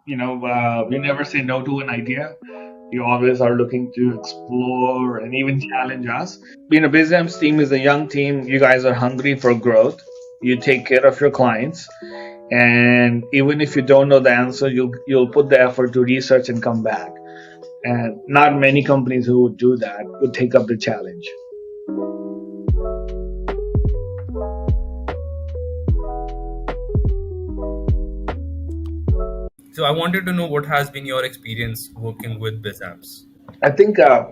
You never say no to an idea. You always are looking to explore and even challenge us. BizAmps team is a young team. You guys are hungry for growth. You take care of your clients, and even if you don't know the answer, you'll put the effort to research and come back. And not many companies who would do that would take up the challenge. So I wanted to know what has been your experience working with BizAmps. I think I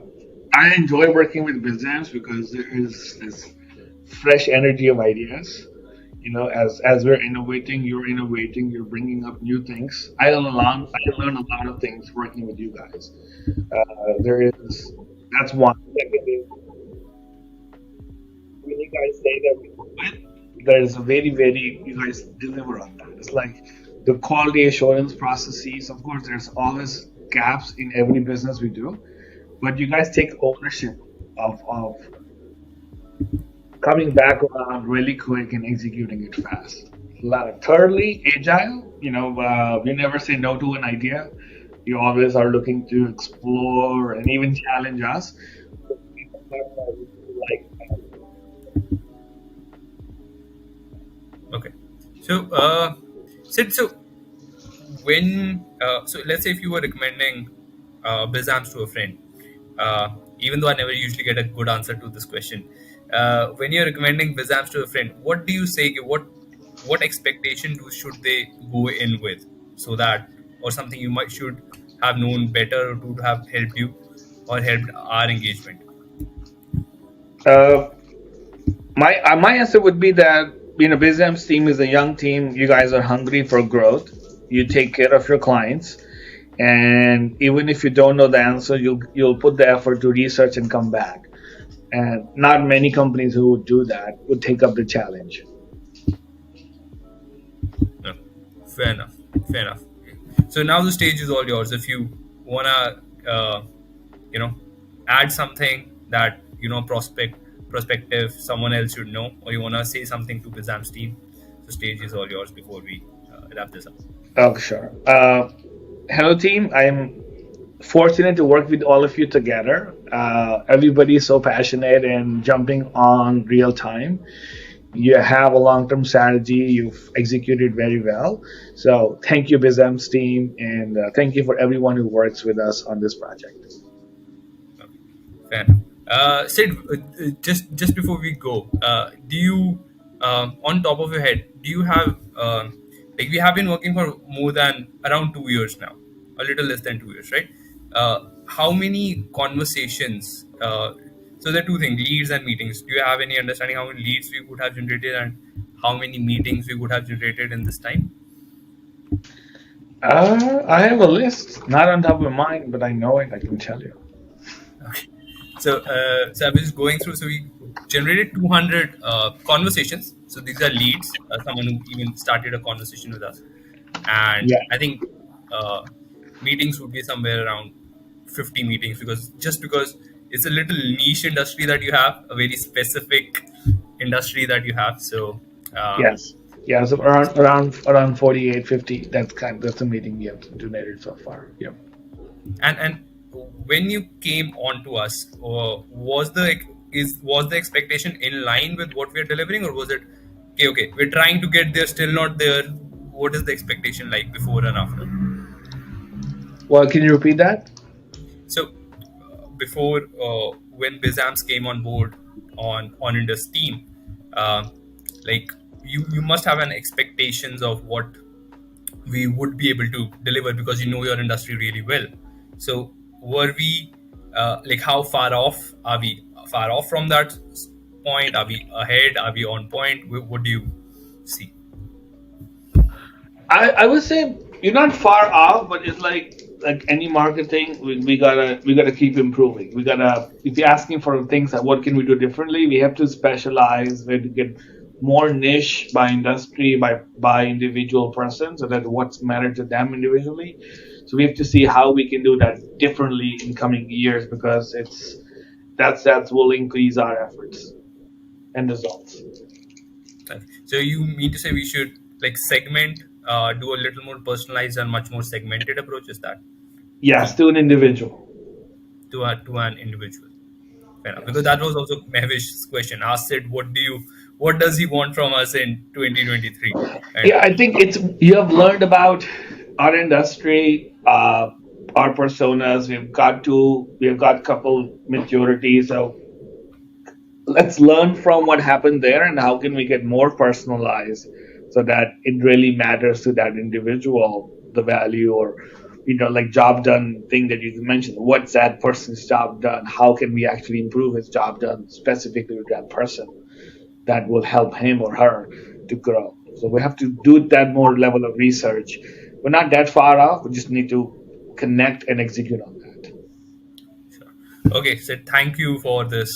enjoy working with BizAmps because there is this fresh energy of ideas. As we're innovating, you're bringing up new things. I learn a lot of things working with you guys. There is That's one. Second is when you guys say that we quit, there is a very you guys deliver on that. It's like the quality assurance processes. Of course, there's always gaps in every business we do, but you guys take ownership of coming back around really quick and executing it fast. Thirdly, agile. You never say no to an idea. You always are looking to explore and even challenge us. Like Okay. So, Sid, so so let's say if you were recommending BizAmps to a friend, even though I never usually get a good answer to this question, when you're recommending BizAmps to a friend, what do you say? What expectation should they go in with, so that, or something you might should have known better to have helped you or helped our engagement? uh, my answer would be that BizAmps team is a young team. You guys are hungry for growth. You take care of your clients, and even if you don't know the answer, you'll put the effort to research and come back. And not many companies who would do that would take up the challenge. No. Fair enough. Fair enough. So now the stage is all yours. If you wanna, you know, add something that prospective someone else should know, or you wanna say something to BizAmps team, the stage is all yours before we wrap this up. Oh, sure. Hello, team. I'm fortunate to work with all of you together. Everybody is so passionate and jumping on real time. You have a long-term strategy. You've executed very well. So thank you, BizAmps team, and thank you for everyone who works with us on this project. Fair enough. Sid, just before we go, do you, on top of your head, do you have like we have been working for more than around 2 years now, a little less than 2 years, right? How many conversations? So there are two things: leads and meetings. Do you have any understanding how many leads we would have generated and how many meetings we would have generated in this time? I have a list, not on top of mind, but I know it. I can tell you. Okay. So I was just going through. So we generated 200 conversations. So these are leads, someone who even started a conversation with us. And Yeah. I think uh, meetings would be somewhere around 50 meetings, because it's a little niche industry that you have, a very specific industry that you have. So Yes. Yeah. So around 48, 50. That's the meeting we have donated so far. Yep. and when you came on to us, was the expectation in line with what we are delivering, or was it okay, we're trying to get there, still not there? What is the expectation like before and after? Well, can you repeat that? So before, when BizAmps came on board on OnIndus team, uh, like you must have an expectations of what we would be able to deliver, because you know your industry really well. So were we, like, how far off are we? Far off from that point? Are we ahead? Are we on point? What do you see? I would say you're not far off, but it's like any marketing, we gotta keep improving. We gotta If you're asking for things like what can we do differently, we have to specialize. We have to get more niche by industry, by individual person, so that what's matter to them individually. So we have to see how we can do that differently in coming years, because that will increase our efforts and results. So you mean to say we should, like, segment do a little more personalized and much more segmented approach. Is that Yes, key to an individual. to an individual? Fair enough. Because Yes. that was also Mehvish's question. Asked it, what does he want from us in 2023? Kind Yeah, of. I think it's you have learned about our industry, our personas. We've got couple maturity. So let's learn from what happened there and how can we get more personalized so that it really matters to that individual the value or like job done thing that you mentioned. What's that person's job done? How can we actually improve his job done specifically with that person that will help him or her to grow? So we have to do that more level of research. We're not that far off. We just need to connect and execute on that. Sure. Okay, so thank you for this